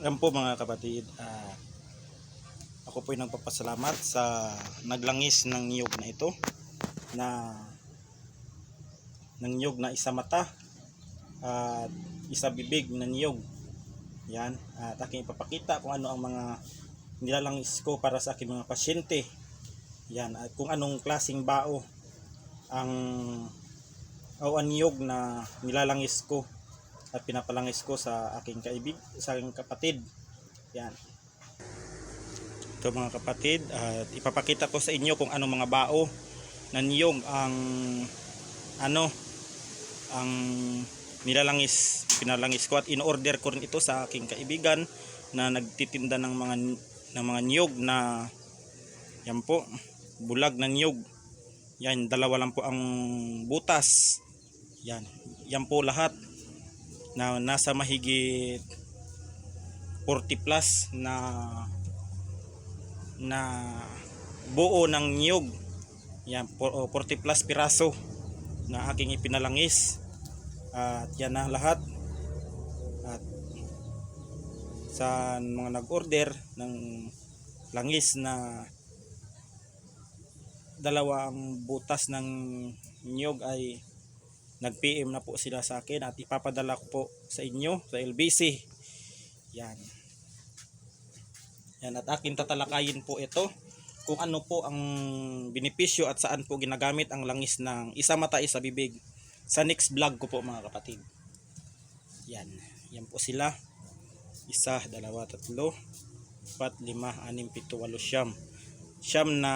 Ayan po mga kapatid, ako po ay nagpapasalamat sa naglangis ng niyog na ito, na ng niyog na isa mata at isa bibig na niyog. Yan, at aking ipapakita kung ano ang mga nilalangis ko para sa aking mga pasyente. Yan, at kung anong klaseng bao ang niyog na nilalangis ko at pinapalangis ko sa aking sa aking kapatid. Yan. Ito mga kapatid, at ipapakita ko sa inyo kung anong mga bao na niyog ang nilalangis, pinalangis ko, at in-order ko rin ito sa aking kaibigan na nagtitinda ng mga niyog na yan po, bulag na niyog. Yan, dalawa lang po ang butas. Yan po lahat na nasa mahigit 40 plus na buo ng niyog. Yan, 40 plus piraso na aking ipinalangis. At yan na lahat. At sa mga nag-order ng langis na dalawang butas ng niyog ay nag-PM na po sila sa akin at ipapadala ko po sa inyo sa LBC. Yan. Yan, at akin tatalakayin po ito kung ano po ang benepisyo at saan po ginagamit ang langis ng isa mata isa bibig sa next vlog ko po mga kapatid. Yan. Yan po sila. 1, 2, 3, 4, 5, 6, 7, 8, 9. Siyam na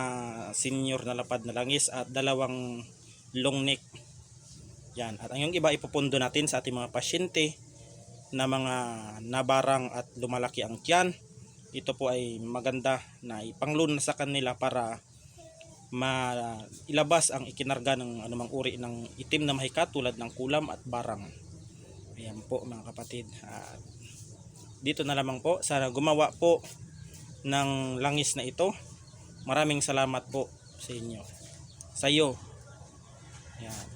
senior na lapad na langis at dalawang long neck. Yan. At ang yung iba ipupundo natin sa ating mga pasyente na mga nabarang at lumalaki ang tiyan. Ito po ay maganda na ipanglun sa kanila para mailabas ang ikinarga ng anumang uri ng itim na mahika tulad ng kulam at barang. Ayan po mga kapatid. At dito na lamang po. Sana gumawa po ng langis na ito. Maraming salamat po sa inyo. Sa iyo. Yan.